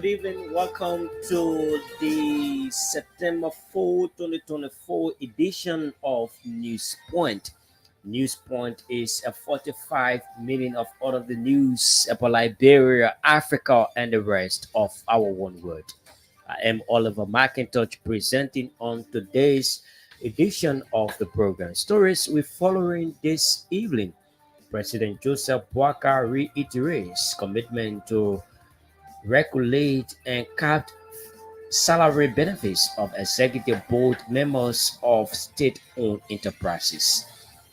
good evening. Welcome to the September 4, 2024 edition of News Point. News Point is a 45 minute of all of the news about Liberia, Africa, and the rest of our one world. I am Oliver McIntosh presenting on today's edition of the program. Stories we're following this evening. President Joseph Boakai reiterates commitment to regulate and cap salary benefits of executive board members of state-owned enterprises.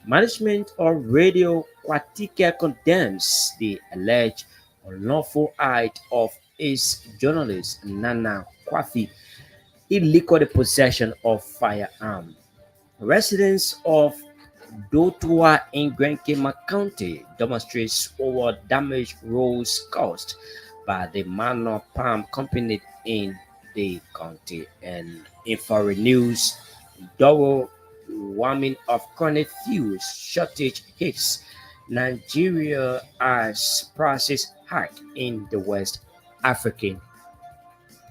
Management of Radio Kwatika condemns the alleged unlawful act of its journalist Nana Kwafi illegal possession of firearm. Residents of Dotua in Grenkema County demonstrates over damage roads caused by the Manor Palm Company in the county. And in foreign news, double warming of chronic fuel shortage hits Nigeria as prices hike in the West African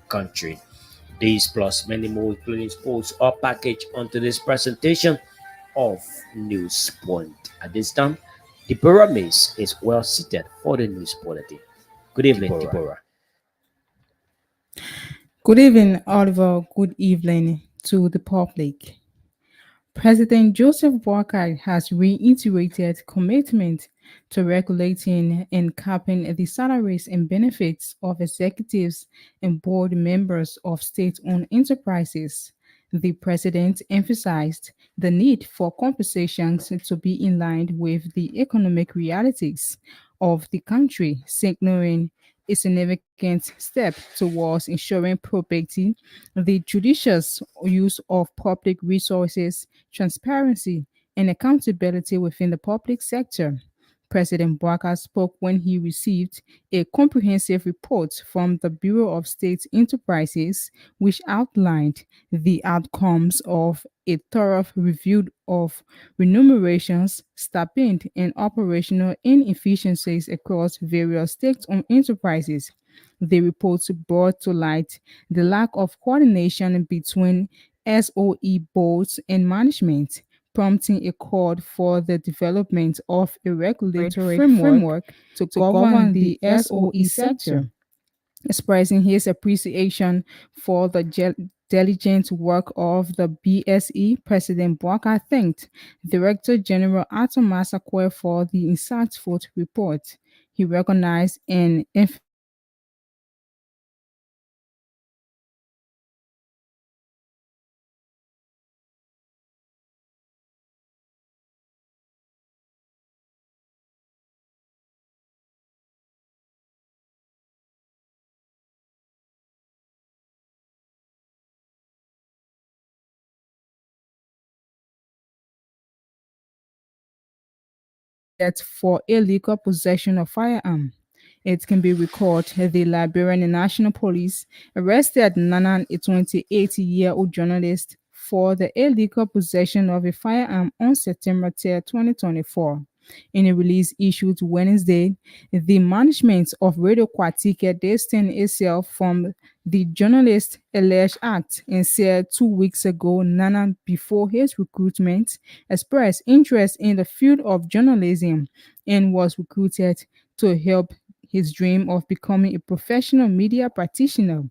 country. These plus many more including sports are packaged onto this presentation of News Point. At this time, Deborah Mays is well seated for the news bulletin. Good evening, Deborah. Good evening, Oliver. Good evening to the public. President Joseph Boakai has reiterated commitment to regulating and capping the salaries and benefits of executives and board members of state-owned enterprises. The president emphasized the need for compensations to be in line with the economic realities of the country, signaling a significant step towards ensuring probity, the judicious use of public resources, transparency, and accountability within the public sector. President Boakai spoke when he received a comprehensive report from the Bureau of State Enterprises, which outlined the outcomes of a thorough review of remunerations, stipend, and operational inefficiencies across various state-owned enterprises. The report brought to light the lack of coordination between SOE boards and management, prompting a call for the development of a regulatory framework to govern the SOE sector. Expressing his appreciation for the diligent work of the BSE, President Boakai thanked Director General Arthur Masakwe for the insightful report. He recognized and emphasized the importance of transparency and accountability in ensuring efficient operations. That for illegal possession of firearm. It can be recalled the Liberian National Police arrested Nanan, a 28-year-old journalist, for the illegal possession of a firearm on September 3, 2024. In a release issued Wednesday, the management of Radio Kwatika distanced itself from the journalist alleged act and said 2 weeks ago Nana, before his recruitment, expressed interest in the field of journalism and was recruited to help his dream of becoming a professional media practitioner.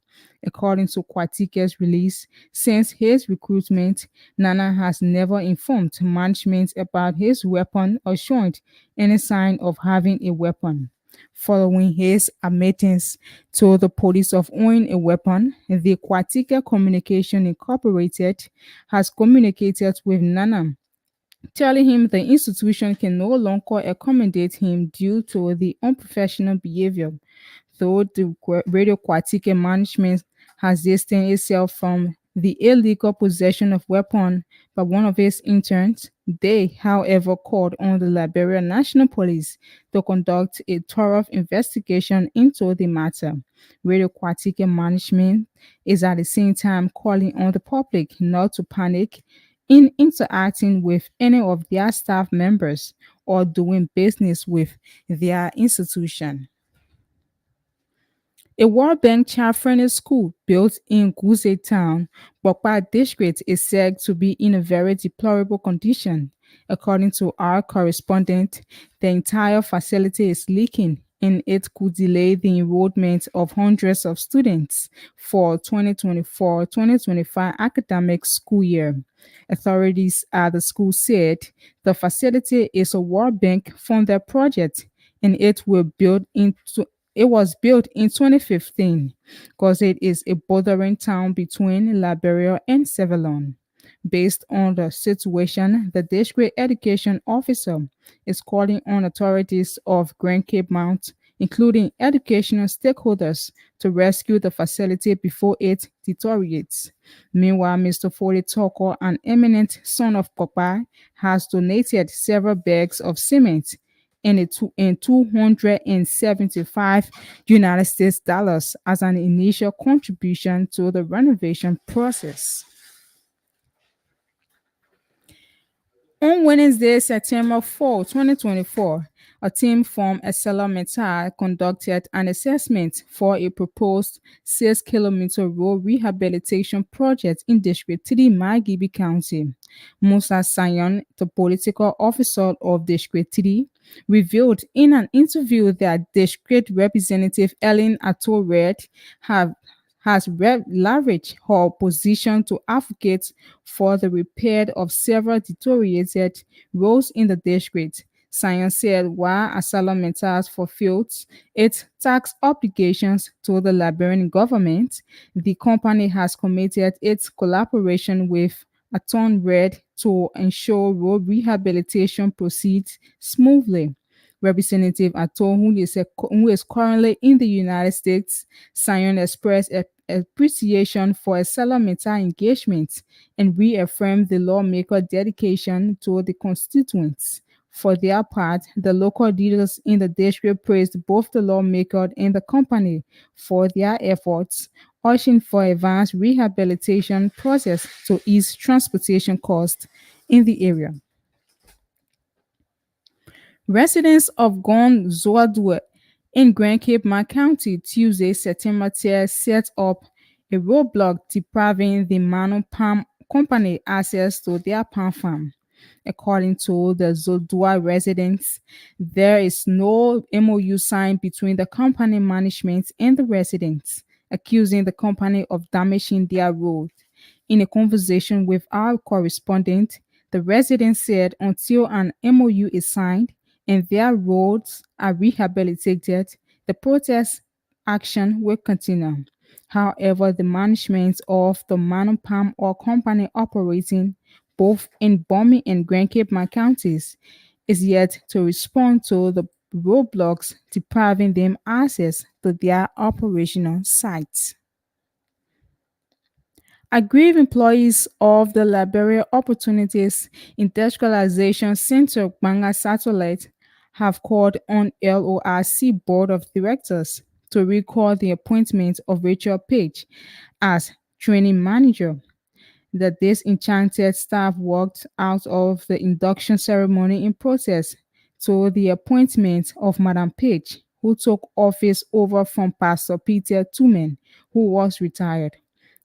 According to Kwatike's release, since his recruitment, Nana has never informed management about his weapon or shown any sign of having a weapon. Following his admittance to the police of owning a weapon, the Kwatike Communication Incorporated has communicated with Nana, telling him the institution can no longer accommodate him due to the unprofessional behavior. Though the Radio Kwatike management has distanced itself from the illegal possession of weapon by one of its interns, they, however, called on the Liberia National Police to conduct a thorough investigation into the matter. Radio Kwatike management is at the same time calling on the public not to panic in interacting with any of their staff members or doing business with their institution. A World Bank child-friendly school built in Gusei Town, Bokpa district, is said to be in a very deplorable condition. According to our correspondent, the entire facility is leaking and it could delay the enrollment of hundreds of students for 2024-2025 academic school year. Authorities at the school said the facility is a World Bank funded project and it was built in 2015 because it is a bordering town between Liberia and Ceylon. Based on the situation, the district education officer is calling on authorities of Grand Cape Mount, including educational stakeholders, to rescue the facility before it deteriorates. Meanwhile, Mr. Foley Toko, an eminent son of Popai, has donated several bags of cement and 275 United States dollars as an initial contribution to the renovation process. On Wednesday, September 4, 2024, a team from ArcelorMittal conducted an assessment for a proposed 6-kilometer road rehabilitation project in District 3, Magibi County. Musa Sayon, the political officer of District 3, revealed in an interview that District Representative Ellen Ato-Red have leveraged her position to advocate for the repair of several deteriorated roads in the district. Science said while Asylum Metals fulfilled its tax obligations to the Liberian government, the company has committed its collaboration with Aton Red to ensure road rehabilitation proceeds smoothly. Representative Ato, who is currently in the United States, Sion expressed appreciation for ArcelorMittal engagement and reaffirmed the lawmaker dedication to the constituents. For their part, the local leaders in the district praised both the lawmaker and the company for their efforts, urging for advanced rehabilitation process to ease transportation costs in the area. Residents of Gonzwadwe in Grand Cape Mount County Tuesday, September 10, set up a roadblock depriving the Mano Palm Company access to their palm farm. According to the Zodua residents, there is no MOU signed between the company management and the residents, accusing the company of damaging their road. In a conversation with our correspondent, the residents said until an MOU is signed and their roads are rehabilitated, the protest action will continue. However, the management of the Mano Palm Oil Company operating both in Bomi and Grand Cape Mount counties is yet to respond to the roadblocks depriving them access to their operational sites. Aggrieved employees of the Liberia Opportunities Industrialization Center Banga Satellite have called on LORC Board of Directors to recall the appointment of Rachel Page as training manager. The disenchanted staff walked out of the induction ceremony in protest to the appointment of Madam Page, who took office over from Pastor Peter Tumen, who was retired.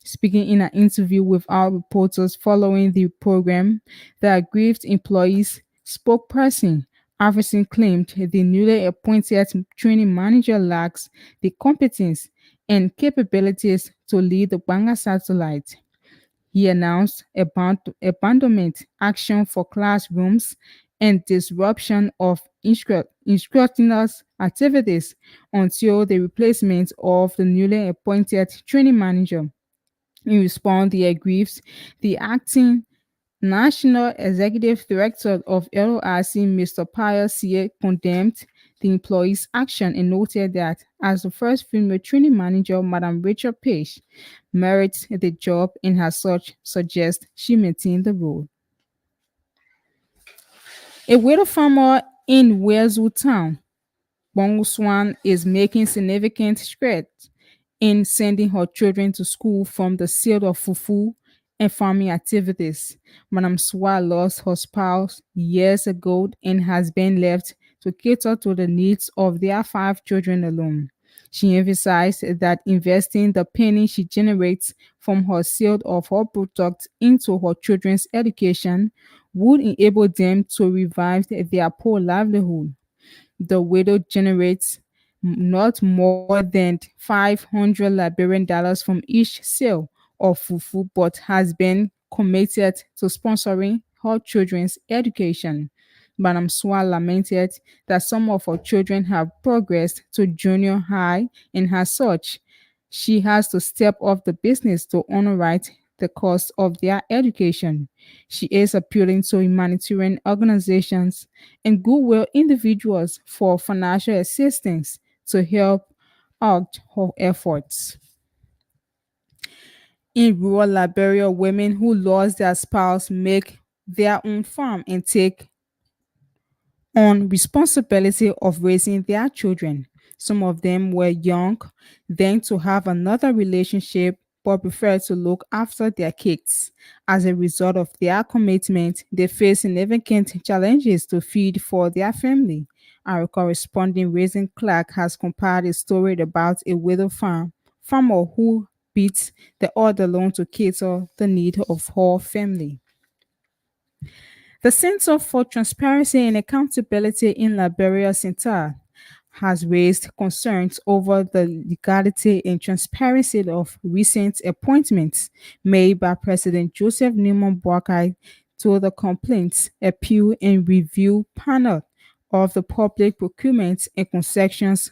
Speaking in an interview with our reporters following the program, the aggrieved employees spokesperson Iverson claimed the newly appointed training manager lacks the competence and capabilities to lead the Banga satellite. He announced abandonment action for classrooms and disruption of instructional activities until the replacement of the newly appointed training manager. In response, the aggrieved, the acting National Executive Director of LORC, Mr. Pius C. condemned the employees' action and noted that as the first female training manager, Madam Rachel Page merits the job and as such suggests she maintain the role. A widow farmer in Wazoo Town, Bonguswan, is making significant strides in sending her children to school from the sale of fufu and farming activities. Madam Swa lost her spouse years ago and has been left to cater to the needs of their 5 children alone. She emphasized that investing the penny she generates from her sale of her products into her children's education would enable them to revive their poor livelihood. The widow generates not more than $500 from each sale of fufu, but has been committed to sponsoring her children's education. Madam Swa lamented that some of her children have progressed to junior high, and as such, she has to step off the business to underwrite the cost of their education. She is appealing to humanitarian organizations and goodwill individuals for financial assistance to help out her efforts. In rural Liberia, women who lost their spouse make their own farm and take on responsibility of raising their children. Some of them were young, then to have another relationship but prefer to look after their kids. As a result of their commitment, they face significant challenges to feed for their family. Our corresponding Raising Clark has compiled a story about a widow farmer who beats the other alone to cater the need of her family. The Center for Transparency and Accountability in Liberia Center has raised concerns over the legality and transparency of recent appointments made by President Joseph Newman Boakai to the Complaints, Appeal and Review Panel of the Public Procurement and Concessions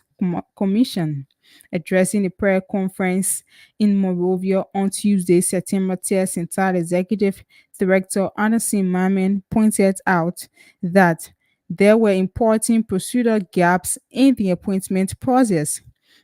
Commission. Addressing a prayer conference in Monrovia on Tuesday, September 10th, Central Executive Director Anderson Mamin pointed out that there were important procedural gaps in the appointment process.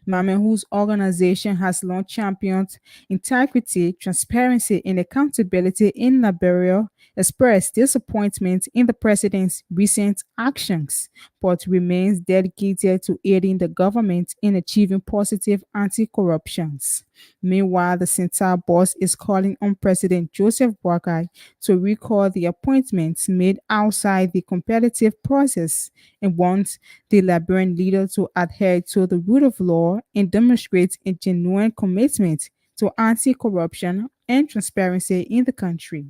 Mamin, whose organization has long championed integrity, transparency, and accountability in Liberia, expressed disappointment in the president's recent actions, but remains dedicated to aiding the government in achieving positive anti corruptions. Meanwhile, the center boss is calling on President Joseph Boakai to recall the appointments made outside the competitive process and wants the Liberian leader to adhere to the rule of law and demonstrate a genuine commitment to anti corruption and transparency in the country.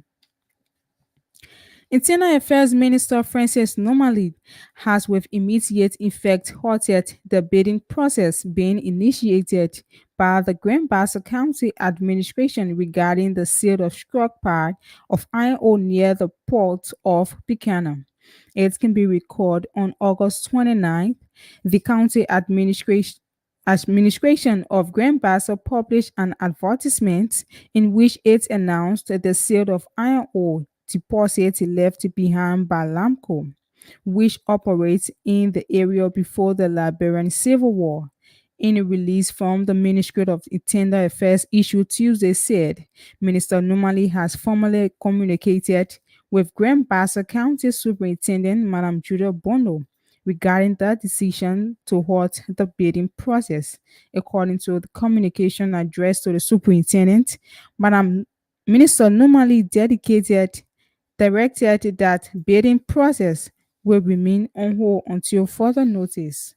Internal Affairs Minister Francis Normally has with immediate effect halted the bidding process being initiated by the Grand Bassa County administration regarding the sale of stockpile of iron ore near the port of Buchanan. It can be recalled on August 29th, the county administration of Grand Bassa published an advertisement in which it announced the sale of iron ore deposit left behind by Lamco, which operates in the area before the Liberian Civil War. In a release from the Ministry of Internal Affairs issued Tuesday said, Minister Numali has formally communicated with Grand Bassa County Superintendent Madam Julia Bono regarding the decision to halt the bidding process. According to the communication addressed to the superintendent, Madam Minister normally directed that bidding process will remain on hold until further notice.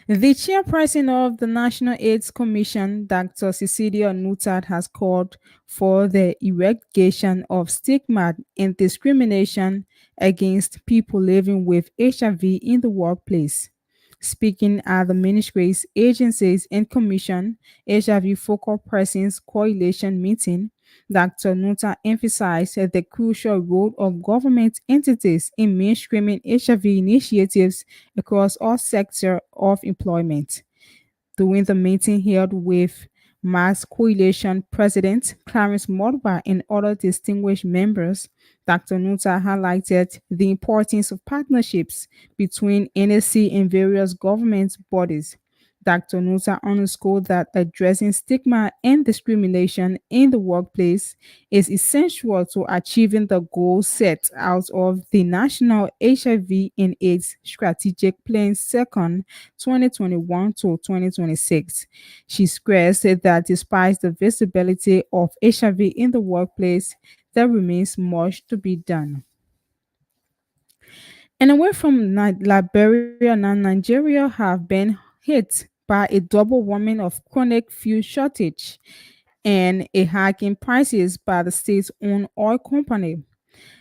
The chairperson of the National AIDS Commission, Dr. Cecilia Nutad, has called for the eradication of stigma and discrimination against people living with HIV in the workplace. Speaking at the ministry's agencies and commission HIV Focal Persons Coalition meeting, Dr. Nuta emphasized the crucial role of government entities in mainstreaming HIV initiatives across all sectors of employment. During the meeting held with Mass Coalition President Clarence Modba and other distinguished members, Dr. Nuta highlighted the importance of partnerships between NSC and various government bodies. Dr. Nusa underscored that addressing stigma and discrimination in the workplace is essential to achieving the goals set out of the National HIV and AIDS Strategic Plan Second 2021 to 2026. She stressed that despite the visibility of HIV in the workplace, there remains much to be done. And away from Liberia, now Nigeria have been hit by a double warming of chronic fuel shortage and a hike in prices by the state's own oil company.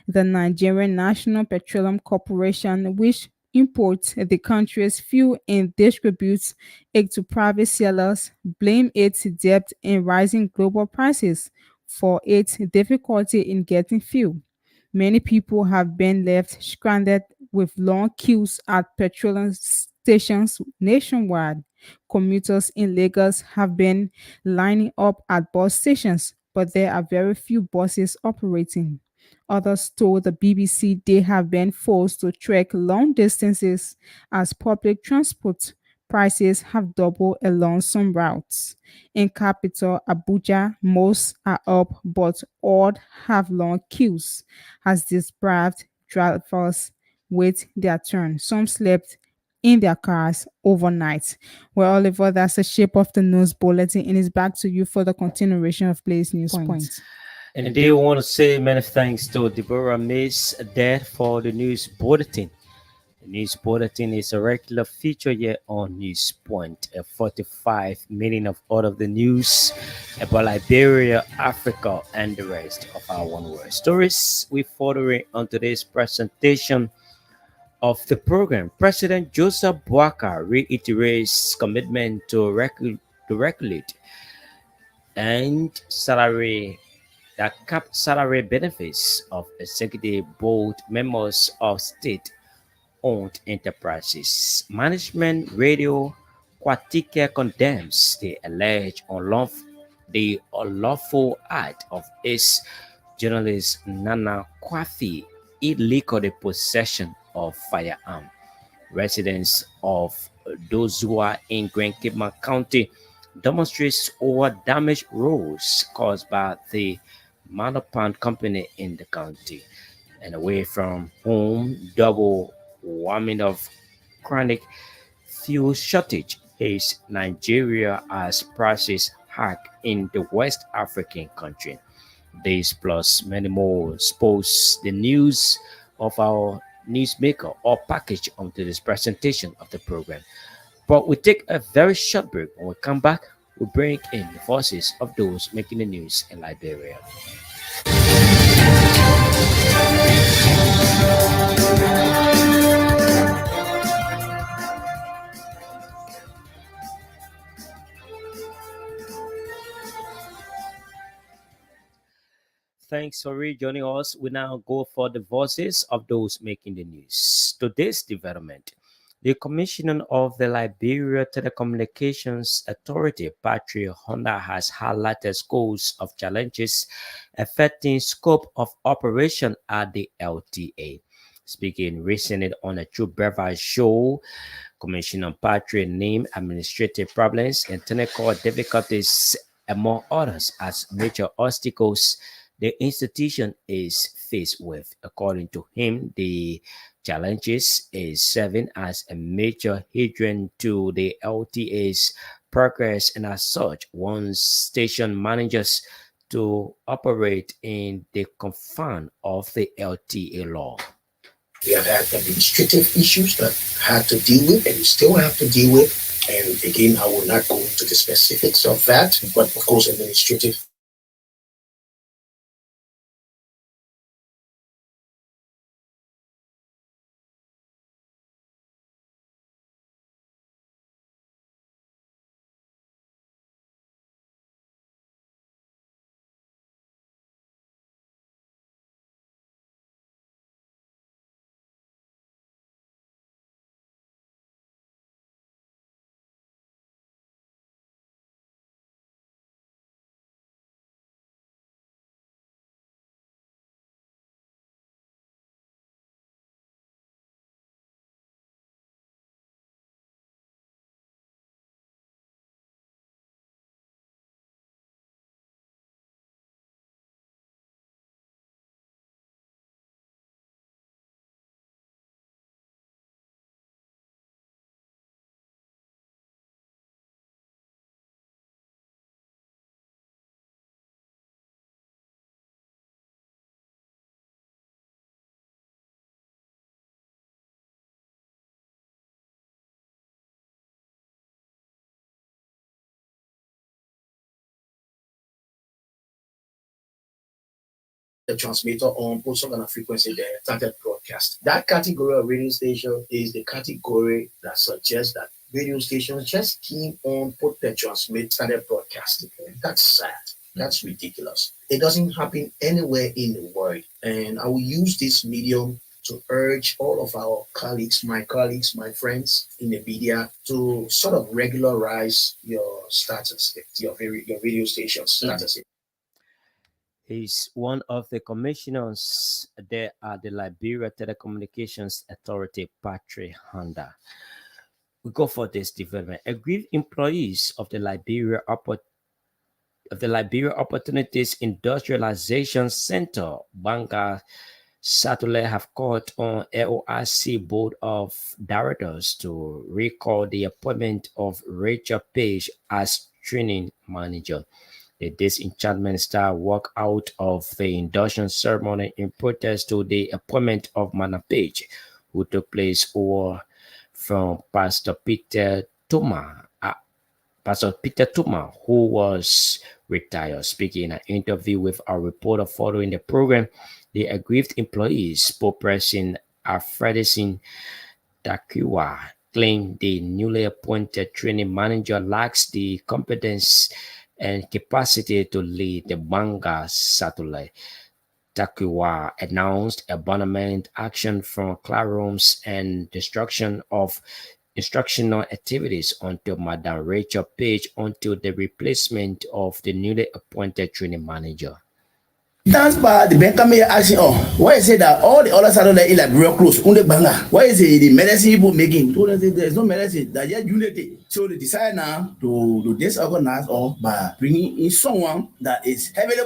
The Nigerian National Petroleum Corporation, which imports the country's fuel and distributes it to private sellers, blame its debt in rising global prices for its difficulty in getting fuel. Many people have been left stranded with long queues at petroleum stations nationwide. Commuters in Lagos have been lining up at bus stations, but there are very few buses operating. Others told the BBC they have been forced to trek long distances as public transport prices have doubled along some routes. In capital Abuja, most are up, but all have long queues as deprived drivers wait their turn. Some slept in their cars overnight. Well, Oliver, that's the shape of the news bulletin, and it's back to you for the continuation of Blaze News Point. And they want to say many thanks to Deborah Miss Dad for the news bulletin. The news bulletin is a regular feature here on News Point, a 45 minutes of all of the news about Liberia, Africa, and the rest of our one word stories. We further on today's presentation of the program. President Joseph Boakai reiterates commitment to regulate and the capped salary benefits of executive board members of state owned enterprises. Management Radio Quatica condemns the unlawful act of its journalist Nana Kwathi illegal possession of firearm. Residents of Dozua in Grand County demonstrates over damaged roads caused by the Manopan company in the county. And away from home, double warming of chronic fuel shortage hits Nigeria as prices hike in the West African country. This plus many more expose the news of our newsmaker or package onto this presentation of the program. But we take a very short break. When we come back, we bring in the voices of those making the news in Liberia. Thanks for rejoining us. We now go for the voices of those making the news. Today's development. The Commissioner of the Liberia Telecommunications Authority, Patrick Honda, has highlighted scores of challenges affecting scope of operation at the LTA. Speaking recently on a True Breakfast show, Commissioner Patrick named administrative problems and technical difficulties, among others, as major obstacles the institution is faced with. According to him, the challenges is serving as a major hindrance to the LTA's progress, and as such, wants station managers to operate in the confine of the LTA law. We have had administrative issues that I had to deal with and we still have to deal with. And again, I will not go into the specifics of that, but of course, administrative the transmitter on, put some kind of frequency there, started broadcast. That category of radio station is the category that suggests that radio stations just keep on, put the transmit, started broadcasting. That's sad. That's ridiculous. It doesn't happen anywhere in the world. And I will use this medium to urge all of our colleagues, my friends in the media, to sort of regularize your status, your radio station status. He's one of the commissioners there at the Liberia Telecommunications Authority, Patrick Honda. We go for this development. Aggrieved employees of the Liberia Opportunities Industrialization Center, Banga Satule, have called on LORC Board of Directors to recall the appointment of Rachel Page as training manager. The disenchantment star walked out of the induction ceremony in protest to the appointment of Mana Page, who took place over from Pastor Peter Tuma, who was retired. Speaking in an interview with our reporter following the program, the aggrieved employees, spokesperson Alfredison Takiwa, claimed the newly appointed training manager lacks the competence and capacity to lead the Banga Satellite. Takiwa announced abandonment action from classrooms and destruction of instructional activities until Madam Rachel Page until the replacement of the newly appointed training manager. That's why the bank may asking, why is it that all the other satellite in Liberia close? Only Banga. Why is it the medicine people making? There's no medicine. That just unity. So they decide now to disorganize or by bringing in someone that is heavily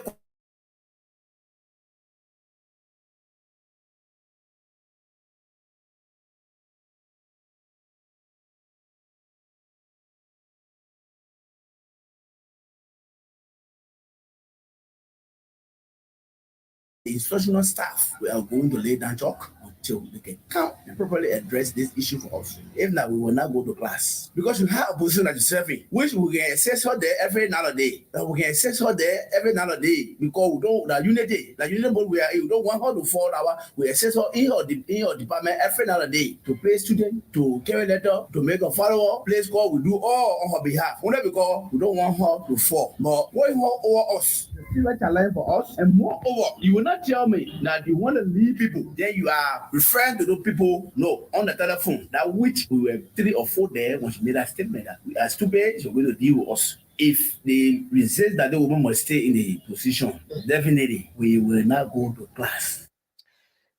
the instructional staff. We are going to lay down chalk until they can come and properly address this issue for us. If not, we will not go to class. Because we have a position that is serving, which we can access her there every another day. We can access her there every another day because we don't, the unity board we don't want her to fall our, we access her in her department every another day to pay students, to carry letter, to make a follow-up, place call, we do all on her behalf. Only because we don't want her to fall. But going over us, the still a challenge for us, and moreover, you will not tell me that you want to lead people, then you are referring to those people, no, on the telephone, that which we were 3 or 4 there when she made that statement that we are stupid, so we're going to deal with us. If they resist that the woman must stay in the position, definitely we will not go to class.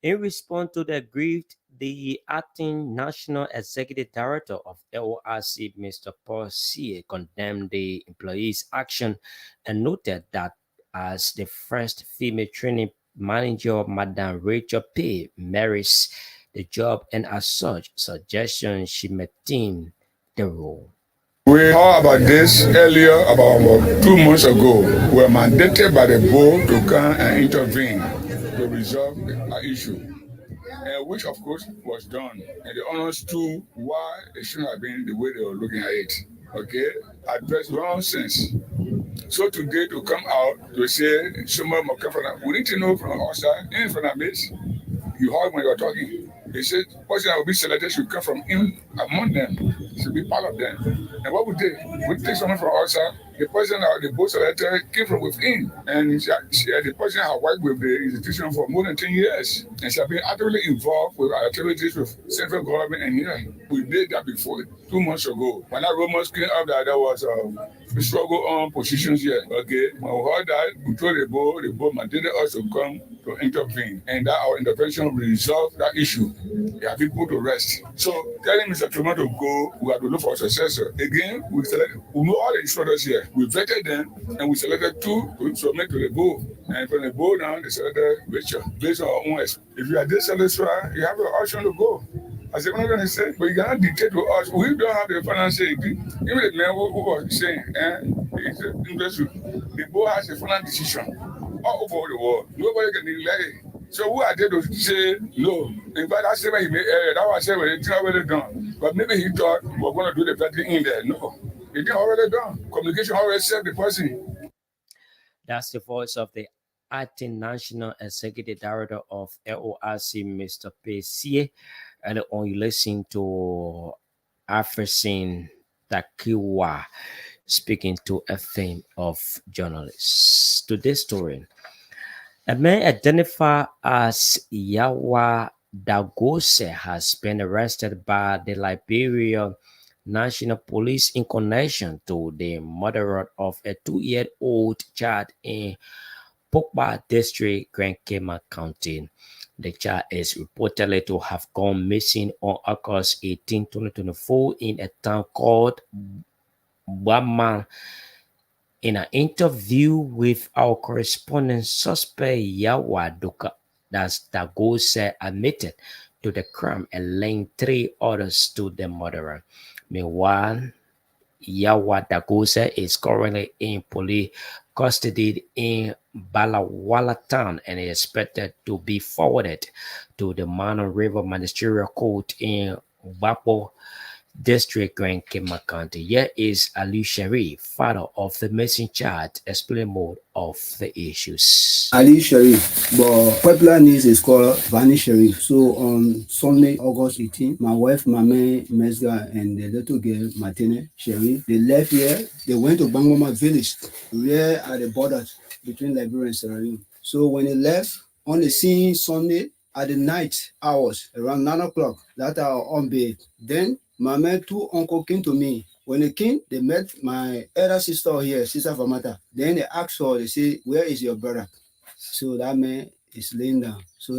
In response to the aggrieved, the acting National Executive Director of LORC, Mr. Paul C., condemned the employees' action and noted that as the first female training manager, Madam Rachel P. merits the job, and as such, suggestion she maintain the role. We heard about this earlier, about 2 months ago. We were mandated by the board to come and intervene to resolve the issue, which of course was done. And the owners too, why it shouldn't have been the way they were looking at it. Okay, address nonsense. So today to come out to say someone we need to know from outside in front of this. You heard when you were talking. They said person that will be selected should come from in among them, should be part of them. And what would they? Would take someone from outside? The person that the board selected came from within, and the person had worked with the institution for more than 10 years, and she had been actively involved with our activities with central government and here. We did that before 2 months ago. When that rumors came up that there was a struggle on positions here. Okay, when we heard that, we told the board mandated us to come to intervene, and that our intervention will resolve that issue. We have people to rest. So telling Mr. Truman to go, we have to look for a successor. Again, we know all the instructors here. We vetted them and we selected 2 to submit to the board. And from the board now, they selected Rachel based on our own experience. If you are dissatisfied, you have the option to go. I said, we're not going to say, but you cannot dictate to us. We don't have the financial degree. Even the man who was saying, the board has a final decision all over the world. Nobody can delay. So who are they to say no? In fact, I said when he made that was said when it's already done. But maybe he thought we're going to do the vetting in there. No, it's already done. Communication already served the person. That's the voice of the acting National Executive Director of LORC, Mr. Pessie, and on you listen to Afresin Takiwa speaking to a theme of journalists. Today's story. A man identified as Yawa Dagose has been arrested by the Liberia National Police in connection to the murder of a 2-year-old child in Pokba District, Grand Kema County. The child is reportedly to have gone missing on August 18, 2024 in a town called Bama. In an interview with our correspondent, suspect Yawa Dagose admitted to the crime and linked 3 others to the murderer. Meanwhile, Yawa Dagose is currently in police custody in Balawala town and is expected to be forwarded to the Mano River Ministerial Court in Bapo District, Grand Kema County. Here is Ali Sharif, father of the missing child, explain more of the issues. Ali Sharif, but popular name is called Vani Sharif. So on Sunday, August 18, my wife, Mame Mesga, and the little girl, Martine Sharif, they left here. They went to Bangoma village, where at the border between Liberia and Sierra Leone. So when they left, on the scene Sunday, at the night hours, around 9 o'clock, that are on bed. Then my man, 2 uncle came to me. When they came, they met my elder sister here, Sister Famata. Then they asked her, they say, where is your brother? So that man is laying down. So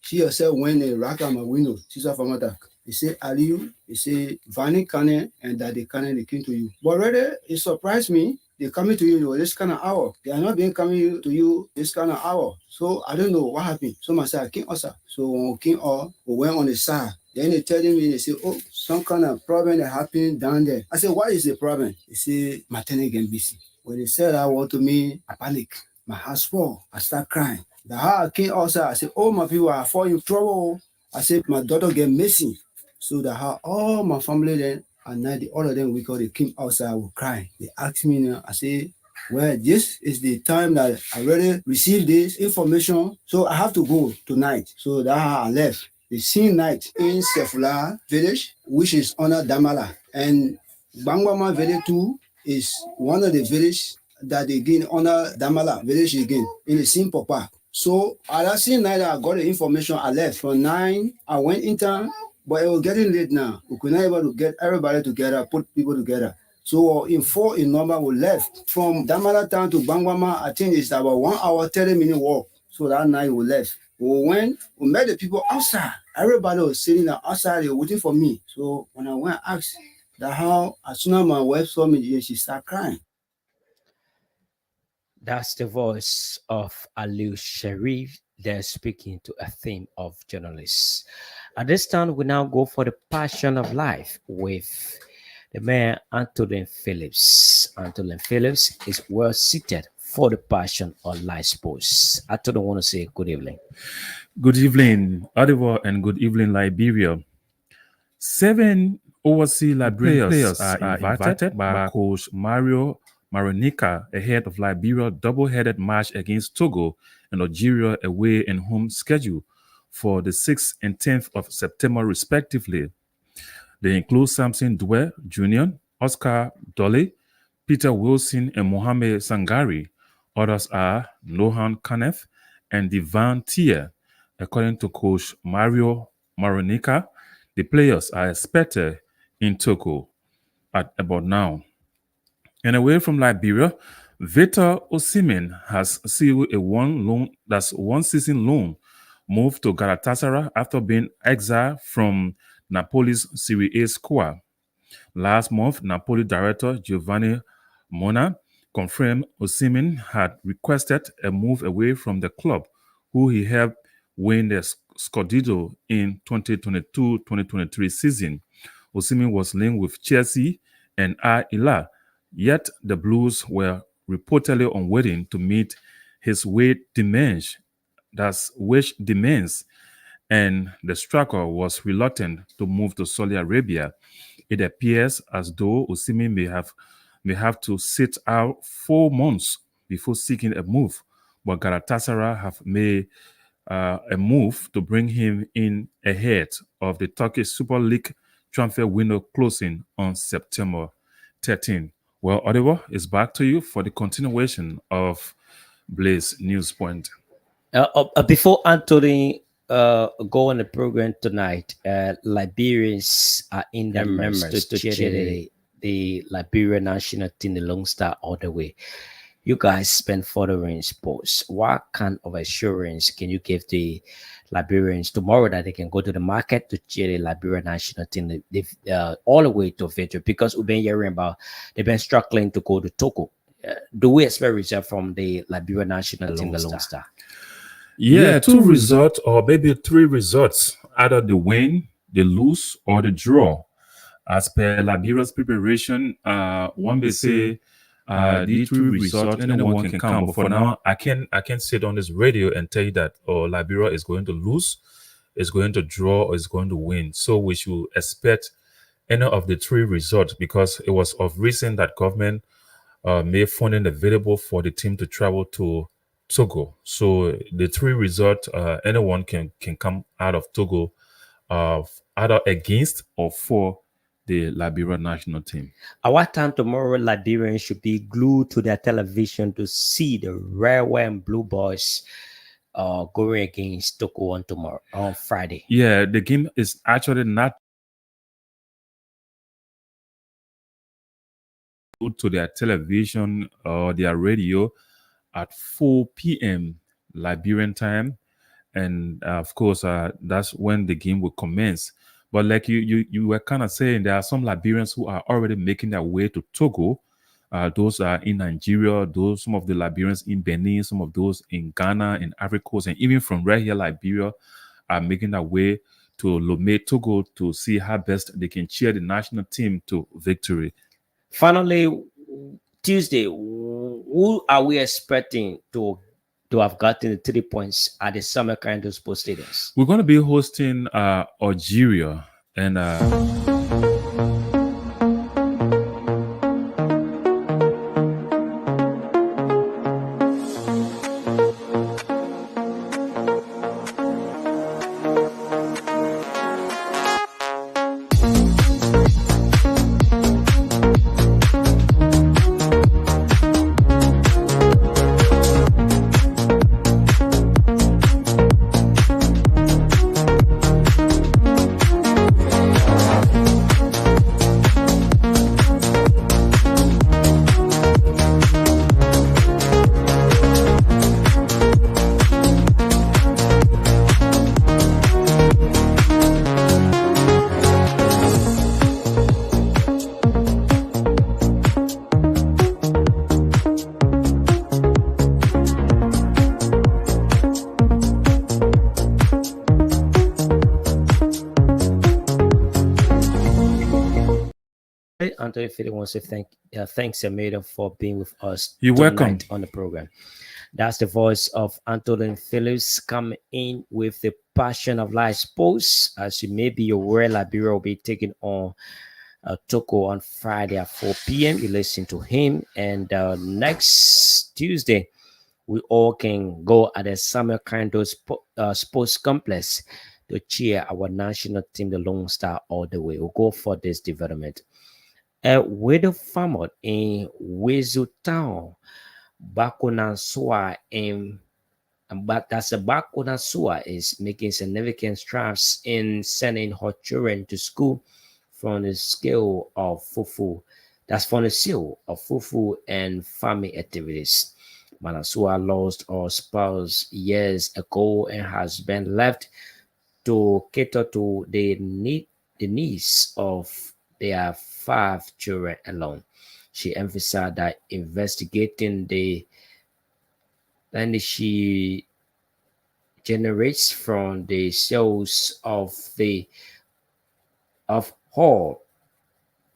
she herself went and knocked on my window, Sister Famata. They say, Aliyu, they say, Vani Kane and Daddy Kane, they came to you. But rather, it surprised me. They're coming to you this kind of hour. They are not being coming to you this kind of hour. So I don't know what happened. So I said, King Osa. So when we came up, we went on the side. Then they telling me, they say, oh, some kind of problem that happened down there. I said, what is the problem? They say, Martine get busy. When they said that word to me, I panic. My heart fall. I start crying. The how I came outside, I said, oh, my people are falling in trouble. I said, my daughter get missing. So that how all my family then, and now all of them, they came outside, I was crying. They asked me now, I say, well, this is the time that I already received this information. So I have to go tonight. So that's how I left. The same night in Sefula village, which is under Damala. And Bangwama village too is one of the villages that they gain under Damala village again in the same papa. So at that same night I got the information, I left from 9. I went in town, but it was getting late now. We could not able to get everybody together, put people together. So in 4 in number, we left from Damala town to Bangwama. I think it's about 1 hour, 30-minute walk. So that night we left. We went, we met the people outside. Everybody was sitting outside, they were waiting for me. So when I went, I asked that how, as soon as my wife saw me, she started crying. That's the voice of Ali Sharif. They're speaking to a theme of journalists. At this time, we now go for the passion of life with the man Anthony Phillips. Anthony Phillips is well seated for the passion of life sports. I don't want to say good evening. Good evening, Adivo, and good evening, Liberia. 7 overseas Liberian players are invited by coach Mario Maronica ahead of Liberia double-headed match against Togo and Algeria away and home schedule for the 6th and 10th of September, respectively. They include Samson Dwe Jr., Oscar Dolly, Peter Wilson, and Mohamed Sangari. Others are Nohan Kanef and Divan Tier. According to coach Mario Maronica, the players are expected in Togo at about now. And away from Liberia, Victor Osimhen has sealed a one-season loan move to Galatasaray after being exiled from Napoli's Serie A squad. Last month, Napoli director Giovanni Mona confirmed Osimhen had requested a move away from the club, who he helped win the Scudetto in 2022-2023 season. Osimhen was linked with Chelsea and Al Hilal, yet the Blues were reportedly unwilling to meet his wage demands, and the striker was reluctant to move to Saudi Arabia. It appears as though Osimhen may have to sit out 4 months before seeking a move, but Galatasaray have made a move to bring him in ahead of the Turkish Super League transfer window closing on September 13. Well, Oliver, it's back to you for the continuation of Blaze News Point. Before Anthony go on the program tonight, Liberians are in the members to cheer the Liberian national team, the Lone Star, all the way. You guys spend furthering sports. What kind of assurance can you give the Liberians tomorrow that they can go to the market to cheer the Liberian national team all the way to victory? Because we've been hearing about they've been struggling to go to Togo. Do we expect result from the Liberian national team, the Lone Star? Yeah, two results or maybe three results, either the win, the lose, or the draw. As per Liberia's preparation, one may say these three results, anyone can come. But for now, I can't sit on this radio and tell you that Liberia is going to lose, is going to draw, or is going to win. So we should expect any of the three results, because it was of recent that government made funding available for the team to travel to Togo. So the three results, anyone can come out of Togo, either against or for the Liberian national team. At what time tomorrow Liberians should be glued to their television to see the Red, White, and Blue Boys going against Togo on Friday? Yeah, the game is actually not to their television or their radio at 4 p.m. Liberian time, and of course that's when the game will commence. But like you were kind of saying, there are some Liberians who are already making their way to Togo. Those are in Nigeria, some of the Liberians in Benin, some of those in Ghana, in Ivory Coast, and even from right here, Liberia, are making their way to Lomé, Togo, to see how best they can cheer the national team to victory. Finally, Tuesday, who are we expecting to have gotten the 3 points at the Summer Kando Sports Stadiums? We're going to be hosting Algeria, and Anthony Philip wants to thanks Amada for being with us. You're welcome on the program. That's the voice of Anthony Phillips coming in with the passion of live sports. As you may be aware, Liberia will be taking on Togo on Friday at 4 p.m. You listen to him, and next Tuesday we all can go at the Summer Kando Sports Complex to cheer our national team, the Lone Star, all the way. We'll go for this development. Widow farmer in Wezu Town, Bakunasua Bakunasua is making significant strides in sending her children to school from the scale of fufu. That's from the seal of fufu and farming activities. Manasua lost her spouse years ago and has been left to cater to the needs of their 5 children alone. She emphasized that investigating the and she generates from the sales of her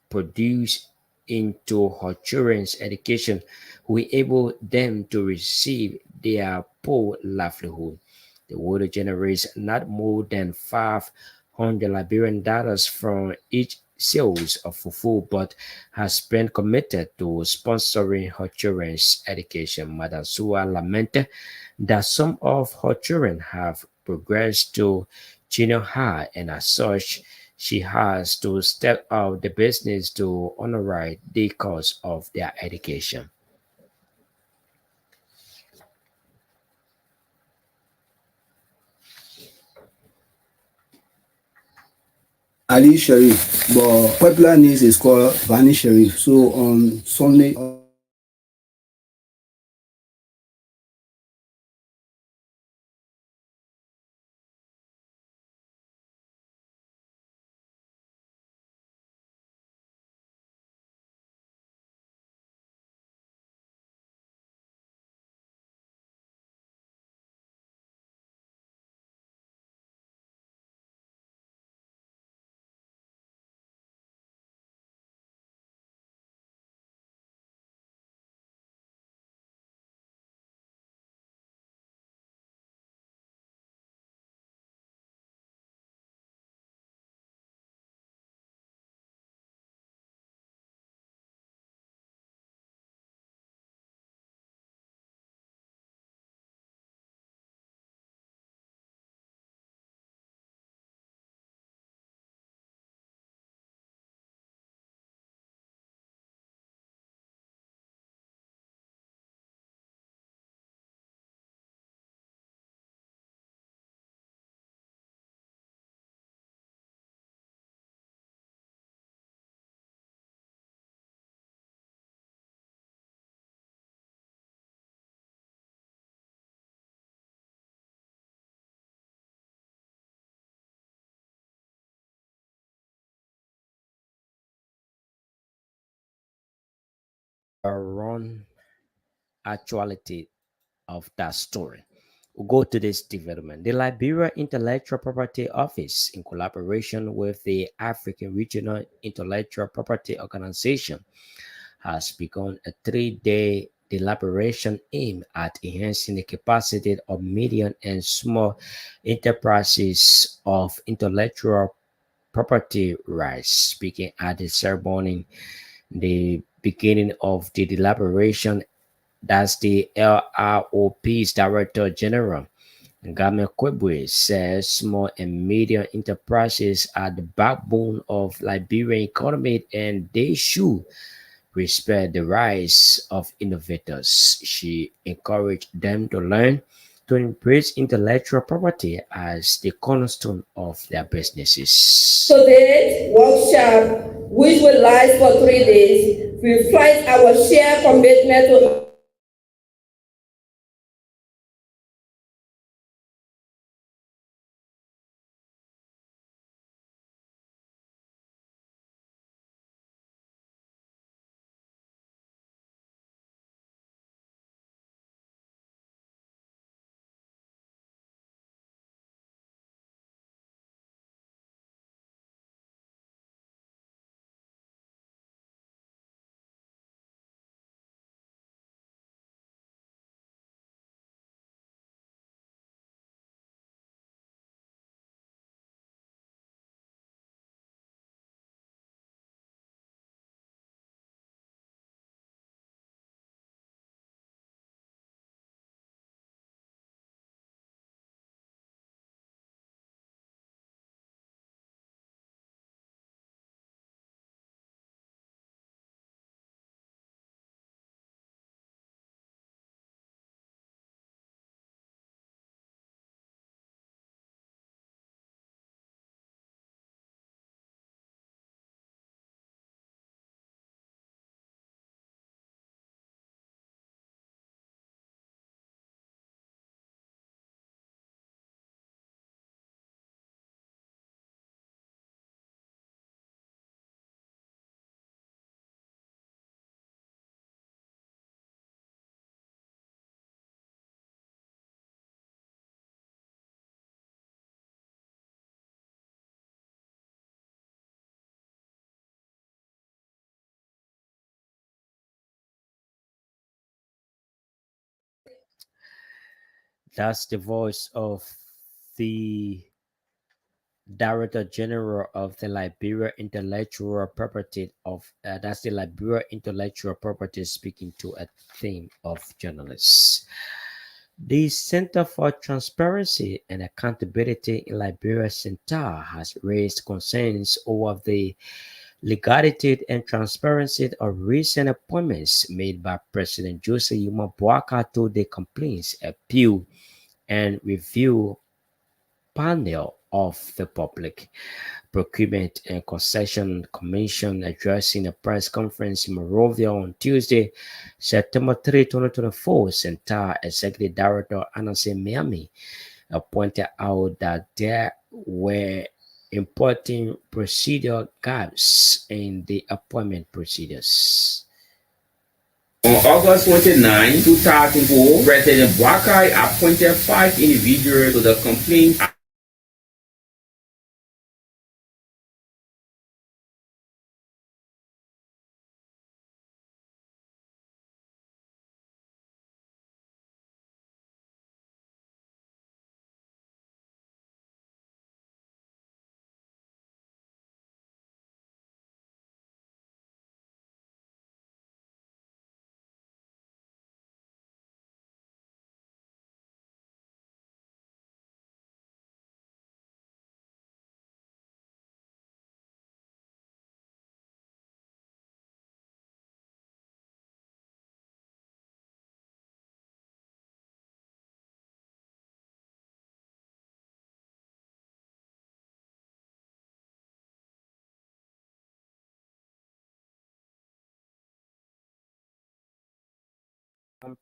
produce into her children's education will enable them to receive their poor livelihood. The world generates not more than $500 Liberian from each sales of fufu, but has been committed to sponsoring her children's education. Madam Sua lamented that some of her children have progressed to junior high, and as such, she has to step out the business to honor the cost of their education. Ali Sharif, but popular name is called Vani Sharif. So on Sunday, Around actuality of that story. We'll go to this development. The Liberia Intellectual Property Office, in collaboration with the African Regional Intellectual Property Organization, has begun a 3-day deliberation aimed at enhancing the capacity of medium and small enterprises of intellectual property rights. Speaking at the ceremony, the beginning of the deliberation, that's the LROP's Director General, Game Kwebwe, says small and medium enterprises are the backbone of Liberian economy and they should respect the rights of innovators. She encouraged them to learn to embrace intellectual property as the cornerstone of their businesses. Today's workshop, which will last for 3 days, reflects our shared commitment to That's the voice of the Director General of the Liberia Intellectual Property of that's the Liberia Intellectual Property, speaking to a theme of journalists. The Center for Transparency and Accountability in Liberia Center has raised concerns over the legality and transparency of recent appointments made by President Joseph Yuma Boaka to the Complaints Appeal and Review Panel of the Public Procurement and Concession Commission, addressing a press conference in Monrovia on Tuesday, September 3, 2024. Center Executive Director Anansi Miami pointed out that there were important procedural gaps in the appointment procedures. On August 29, 2004, President Boakai appointed 5 individuals to the Complaints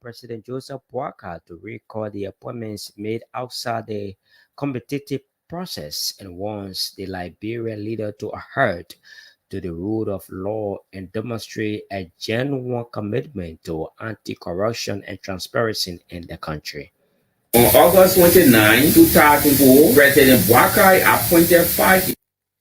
President Joseph Boakai to record the appointments made outside the competitive process and wants the Liberian leader to adhere to the rule of law and demonstrate a genuine commitment to anti-corruption and transparency in the country. On August 29, 2004, President Boakai appointed 5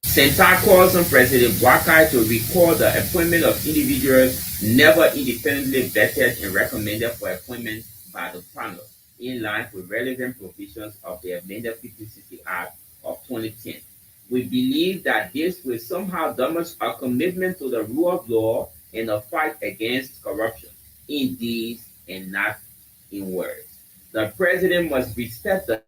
Center calls on President Boakai to record the appointment of individuals never independently vetted and recommended for appointment by the panel, in line with relevant provisions of the amended 5060 Act of 2010. We believe that this will somehow demonstrate a commitment to the rule of law and a fight against corruption in deeds and not in words. The president must respect the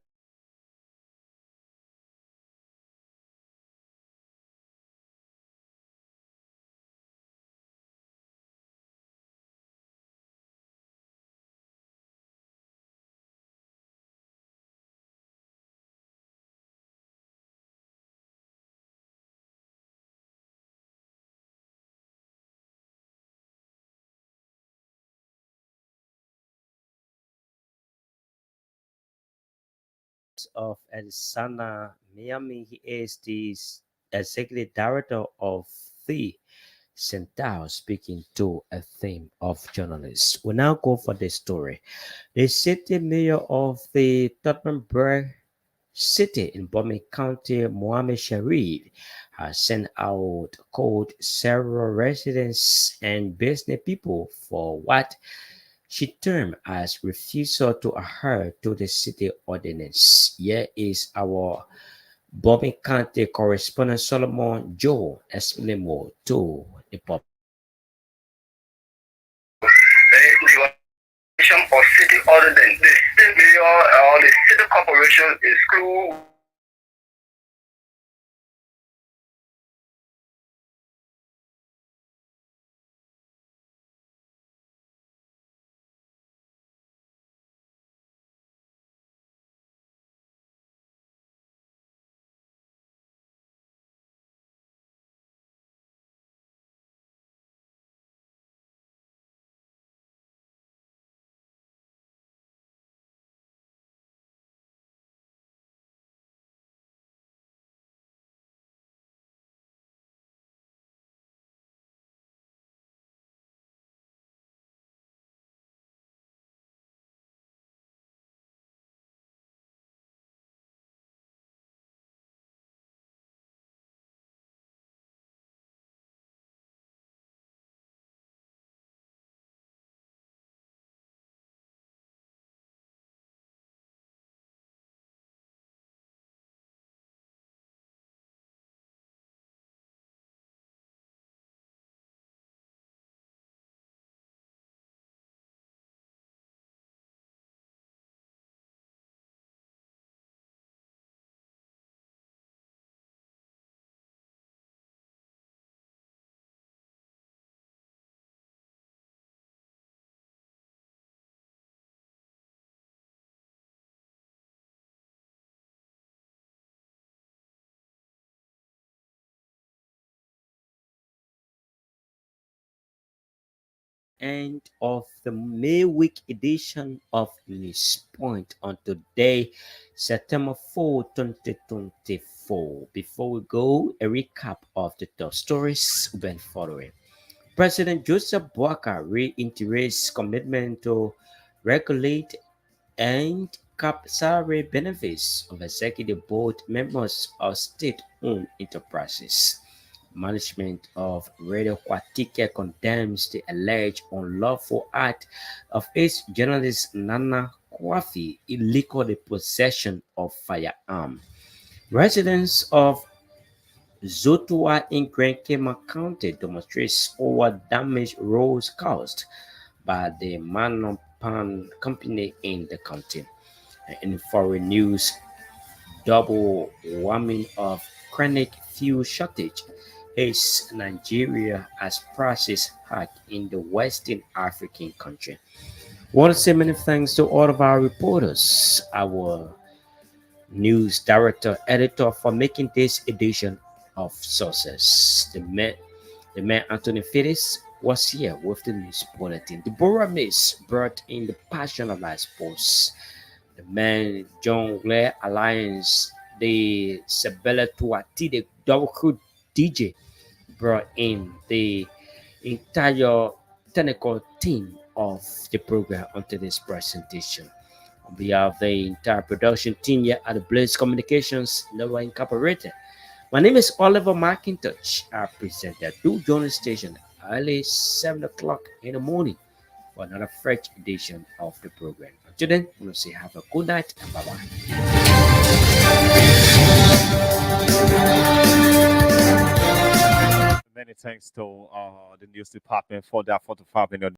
of Edisana Miami. He is the executive director of the Centaur, speaking to a theme of journalists. We now go for the story. The city mayor of the Tottenham City in Bowman County, Mohammed Sharif, has sent out called several residents and business people for what she termed as refusal to adhere to the city ordinance. Here is our Bowman County correspondent Solomon Joe explaining more to the public. Or city ordinance, the state mayor or the city corporation is through end of the May week edition of News Point on today, September 4, 2024. Before we go, a recap of the top stories when following. President Joseph Boakai reiterates commitment to regulate and cap salary benefits of executive board members of state-owned enterprises. Management of Radio Kwatika condemns the alleged unlawful act of its journalist Nana Kwafi illegal possession of firearm. Residents of Zotua in Grand Kema County demonstrates over damage roads caused by the Manopan company in the county. In foreign news, double warming of chronic fuel shortage hits Nigeria as prices hike in the Western African country. Want to say many thanks to all of our reporters, our news director, editor for making this edition of Sources. The man Anthony Fittis was here with the news bulletin. Deborah Miss brought in the passion of life sports. The man John Blair Alliance, the Sabella Tuati, the double crew DJ, brought in the entire technical team of the program onto this presentation. On behalf of the entire production team here at the Blaze Communications Nova Incorporated, my name is Oliver McIntosh. I present the Do Join the station early 7 o'clock in the morning for another fresh edition of the program. Until then, we'll say have a good night and bye-bye. Many thanks to the news department for that 45 minute